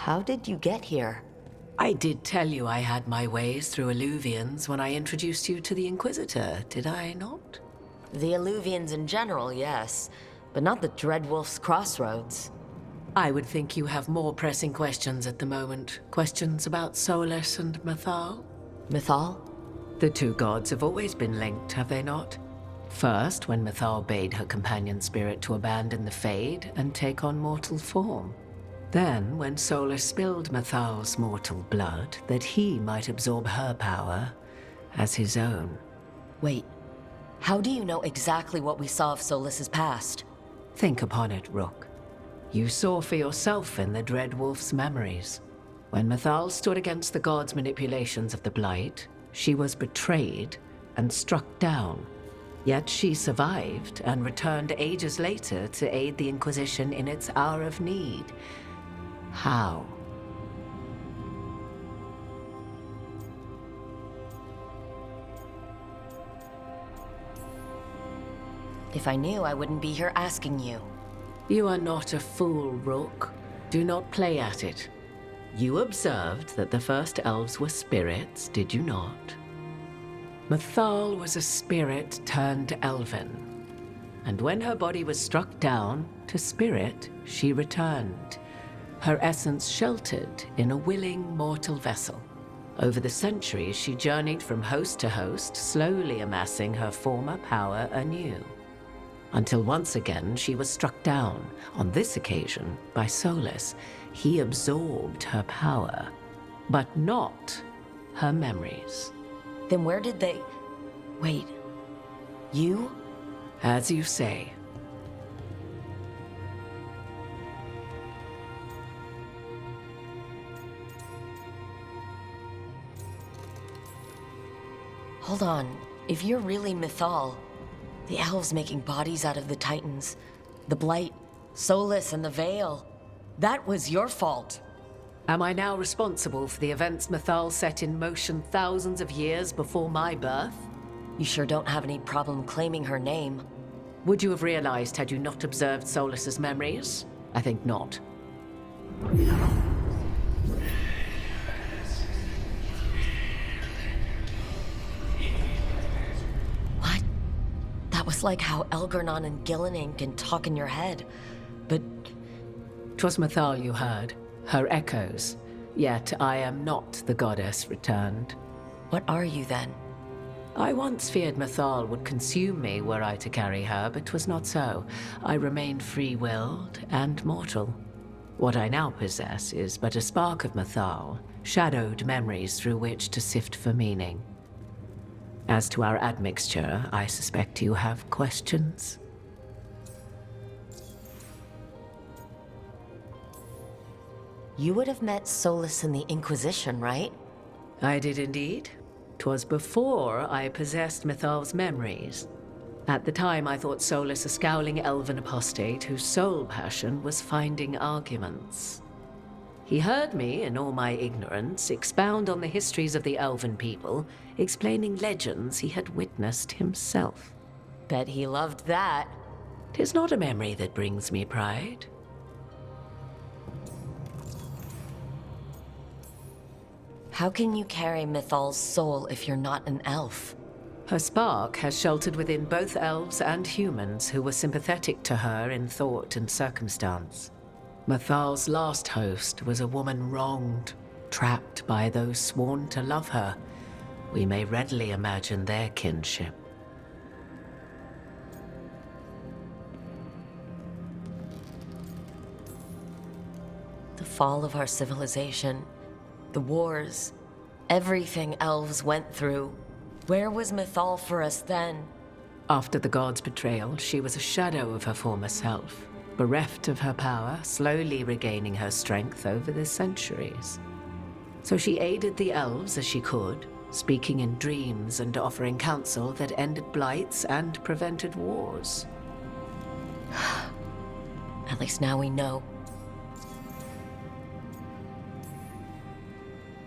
How did you get here? I did tell you I had my ways through Illuvians when I introduced you to the Inquisitor, did I not? The Illuvians in general, yes, but not the Dreadwolf's Crossroads. I would think you have more pressing questions at the moment. Questions about Solas and Mythal? Mythal? The two gods have always been linked, have they not? First, when Mythal bade her companion spirit to abandon the Fade and take on mortal form. Then, when Solas spilled Mythal's mortal blood, that he might absorb her power as his own. Wait, how do you know exactly what we saw of Solas's past? Think upon it, Rook. You saw for yourself in the Dreadwolf's memories. When Mythal stood against the gods' manipulations of the Blight, she was betrayed and struck down. Yet she survived and returned ages later to aid the Inquisition in its hour of need. How? If I knew, I wouldn't be here asking you. You are not a fool, Rook. Do not play at it. You observed that the first elves were spirits, did you not? Mythal was a spirit turned elven. And when her body was struck down, to spirit, she returned. Her essence sheltered in a willing mortal vessel. Over the centuries, she journeyed from host to host, slowly amassing her former power anew. Until once again, she was struck down, on this occasion, by Solas. He absorbed her power, but not her memories. Then where did they... Wait, you? As you say. Hold on, if you're really Mythal, the elves making bodies out of the Titans, the Blight, Solas, and the Veil, that was your fault. Am I now responsible for the events Mythal set in motion thousands of years before my birth? You sure don't have any problem claiming her name. Would you have realized had you not observed Solas's memories? I think not. What? That was like how Elgar'nan and Gillinan can talk in your head, but... 'Twas Mythal you heard, her echoes. Yet I am not the goddess returned. What are you then? I once feared Mythal would consume me were I to carry her, but 'twas not so. I remained free-willed and mortal. What I now possess is but a spark of Mythal, shadowed memories through which to sift for meaning. As to our admixture, I suspect you have questions. You would have met Solas in the Inquisition, right? I did indeed. 'Twas before I possessed Mythal's memories. At the time, I thought Solas a scowling elven apostate whose sole passion was finding arguments. He heard me, in all my ignorance, expound on the histories of the elven people, explaining legends he had witnessed himself. Bet he loved that. 'Tis not a memory that brings me pride. How can you carry Mythal's soul if you're not an elf? Her spark has sheltered within both elves and humans who were sympathetic to her in thought and circumstance. Mythal's last host was a woman wronged, trapped by those sworn to love her. We may readily imagine their kinship. The fall of our civilization, the wars, everything elves went through. Where was Mythal for us then? After the god's betrayal, she was a shadow of her former self, bereft of her power, slowly regaining her strength over the centuries. So she aided the elves as she could, speaking in dreams and offering counsel that ended blights and prevented wars. At least now we know.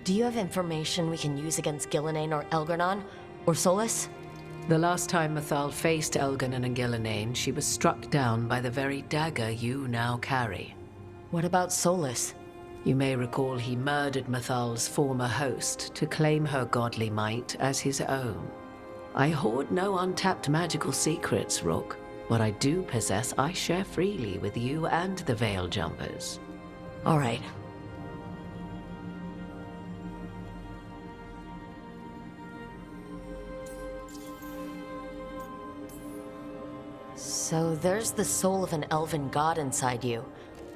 Do you have information we can use against Gillinan or Elgar'nan? Or Solas? The last time Mythal faced Elgar'nan and Gillinan, she was struck down by the very dagger you now carry. What about Solas? You may recall he murdered Mythal's former host to claim her godly might as his own. I hoard no untapped magical secrets, Rook. What I do possess, I share freely with you and the Veil Jumpers. All right. So there's the soul of an elven god inside you.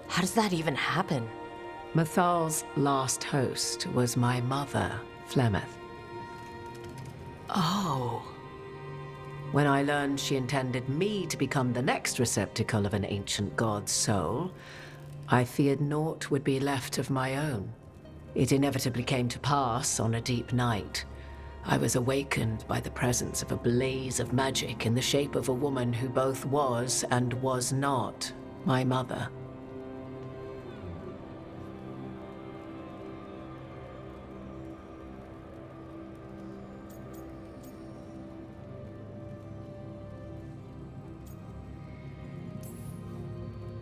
How does that even happen? Mythal's last host was my mother, Flemeth. Oh. When I learned she intended me to become the next receptacle of an ancient god's soul, I feared naught would be left of my own. It inevitably came to pass on a deep night. I was awakened by the presence of a blaze of magic in the shape of a woman who both was and was not my mother.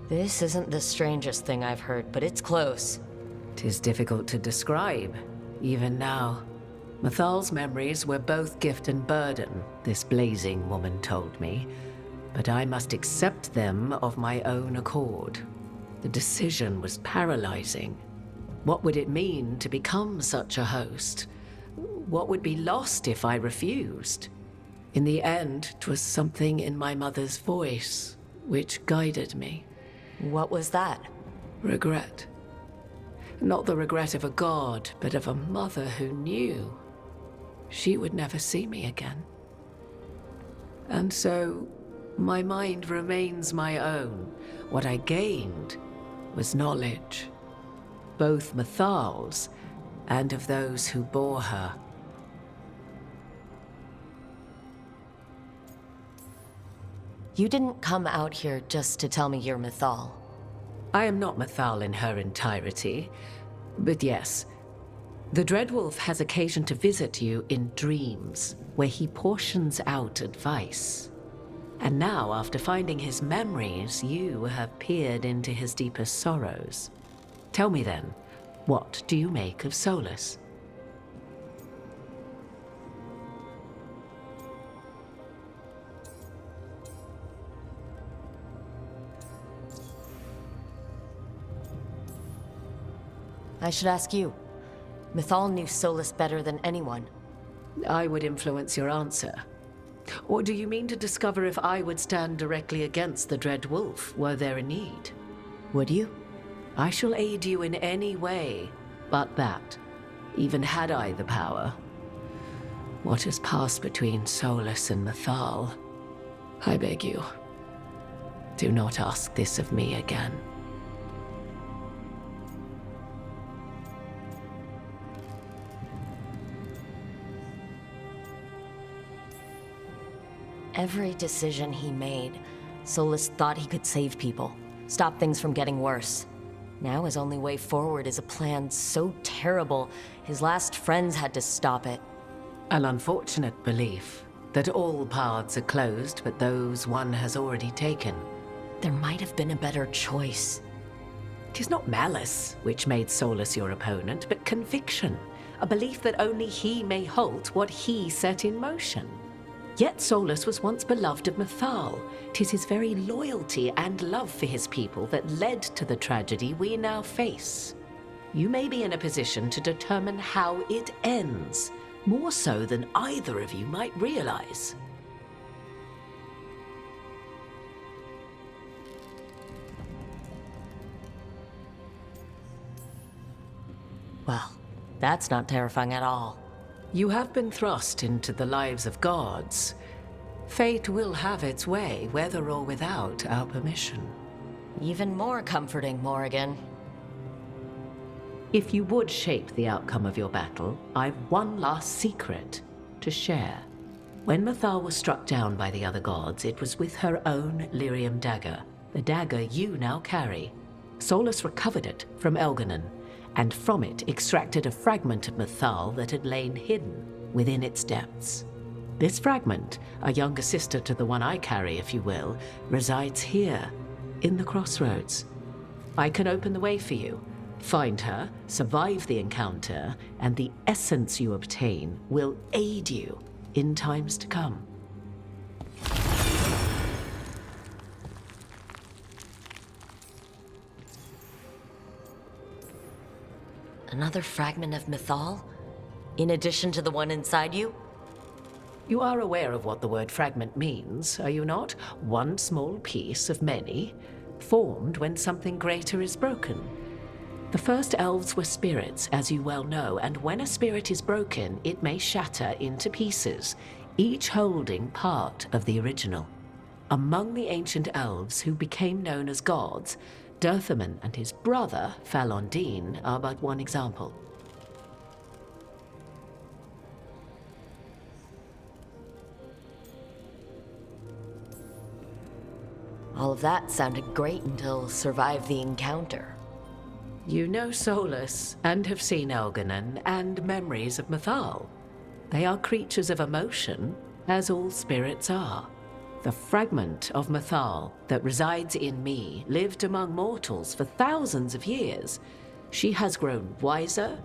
This isn't the strangest thing I've heard, but it's close. 'Tis difficult to describe, even now. Mythal's memories were both gift and burden, this blazing woman told me, but I must accept them of my own accord. The decision was paralyzing. What would it mean to become such a host? What would be lost if I refused? In the end, 'twas something in my mother's voice which guided me. What was that? Regret. Not the regret of a god, but of a mother who knew she would never see me again. And so, my mind remains my own. What I gained was knowledge, both Mythal's and of those who bore her. You didn't come out here just to tell me you're Mythal. I am not Mythal in her entirety, but yes, the Dreadwolf has occasion to visit you in dreams, where he portions out advice. And now, after finding his memories, you have peered into his deepest sorrows. Tell me then, what do you make of Solas? I should ask you. Mythal knew Solas better than anyone. I would influence your answer. Or do you mean to discover if I would stand directly against the Dread Wolf were there a need? Would you? I shall aid you in any way but that, even had I the power. What has passed between Solas and Mythal? I beg you, do not ask this of me again. Every decision he made, Solas thought he could save people, stop things from getting worse. Now his only way forward is a plan so terrible, his last friends had to stop it. An unfortunate belief that all paths are closed but those one has already taken. There might have been a better choice. 'Tis not malice which made Solas your opponent, but conviction, a belief that only he may halt what he set in motion. Yet Solas was once beloved of Mythal. 'Tis his very loyalty and love for his people that led to the tragedy we now face. You may be in a position to determine how it ends, more so than either of you might realize. Well, that's not terrifying at all. You have been thrust into the lives of gods. Fate will have its way, whether or without our permission. Even more comforting, Morrigan. If you would shape the outcome of your battle, I've one last secret to share. When Mythal was struck down by the other gods, it was with her own lyrium dagger, the dagger you now carry. Solas recovered it from Elven, and from it extracted a fragment of Mythal that had lain hidden within its depths. This fragment, a younger sister to the one I carry, if you will, resides here, in the crossroads. I can open the way for you. Find her, survive the encounter, and the essence you obtain will aid you in times to come. Another fragment of Mythal? In addition to the one inside you? You are aware of what the word fragment means, are you not? One small piece of many, formed when something greater is broken. The first elves were spirits, as you well know, and when a spirit is broken, it may shatter into pieces, each holding part of the original. Among the ancient elves who became known as gods, Durthaman and his brother, Falondine, are but one example. All of that sounded great until survive the encounter. You know Solas, and have seen Elganon, and memories of Mythal. They are creatures of emotion, as all spirits are. The fragment of Mythal that resides in me lived among mortals for thousands of years. She has grown wiser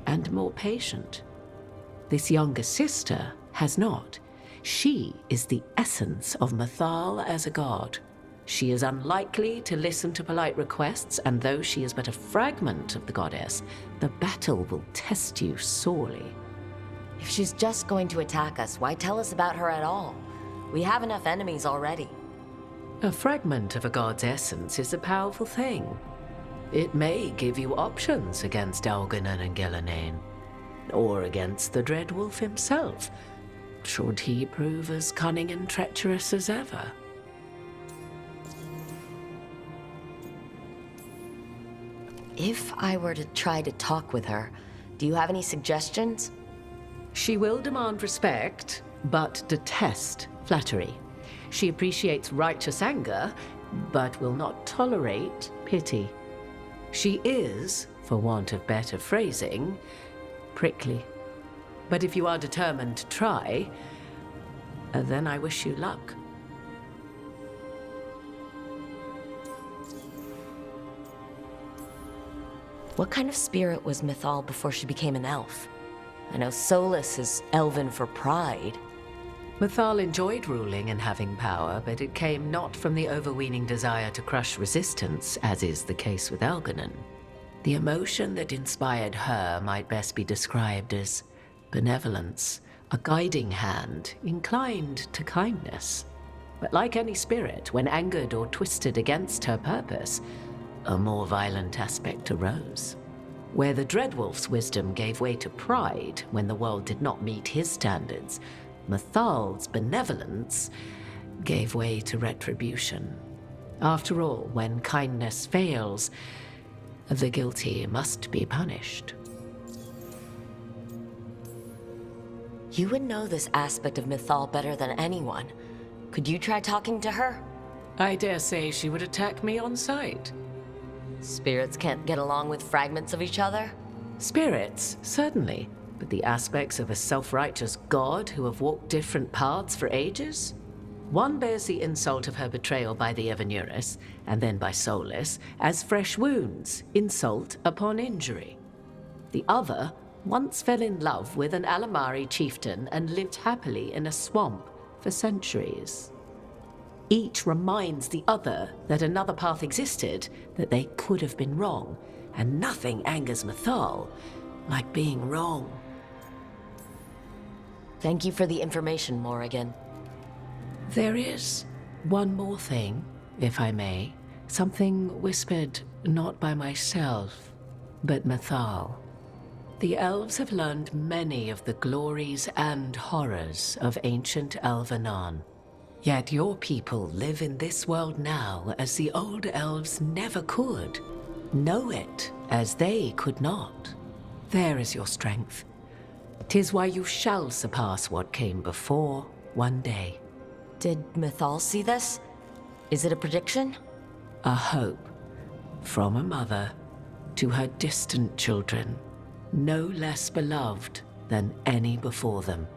and more patient. This younger sister has not. She is the essence of Mythal as a god. She is unlikely to listen to polite requests, and though she is but a fragment of the goddess, the battle will test you sorely. If she's just going to attack us, why tell us about her at all? We have enough enemies already. A fragment of a god's essence is a powerful thing. It may give you options against Elganon and Gillenane, or against the Dread Wolf himself, should he prove as cunning and treacherous as ever. If I were to try to talk with her, do you have any suggestions? She will demand respect, but detest flattery. She appreciates righteous anger, but will not tolerate pity. She is, for want of better phrasing, prickly. But if you are determined to try, then I wish you luck. What kind of spirit was Mythal before she became an elf? I know Solas is Elven for pride. Mythal enjoyed ruling and having power, but it came not from the overweening desire to crush resistance, as is the case with Elganon. The emotion that inspired her might best be described as benevolence, a guiding hand inclined to kindness. But like any spirit, when angered or twisted against her purpose, a more violent aspect arose. Where the Dreadwolf's wisdom gave way to pride when the world did not meet his standards, Mythal's benevolence gave way to retribution. After all, when kindness fails, the guilty must be punished. You would know this aspect of Mythal better than anyone. Could you try talking to her? I dare say she would attack me on sight. Spirits can't get along with fragments of each other? Spirits, certainly. But the aspects of a self-righteous god who have walked different paths for ages? One bears the insult of her betrayal by the Evanuris, and then by Solas, as fresh wounds, insult upon injury. The other once fell in love with an Alamari chieftain and lived happily in a swamp for centuries. Each reminds the other that another path existed, that they could have been wrong, and nothing angers Mythal like being wrong. Thank you for the information, Morrigan. There is one more thing, if I may. Something whispered not by myself, but Mythal. The elves have learned many of the glories and horrors of ancient Elvenon. Yet your people live in this world now as the old elves never could. Know it as they could not. There is your strength. 'Tis why you shall surpass what came before one day. Did Mythal see this? Is it a prediction? A hope from a mother to her distant children, no less beloved than any before them.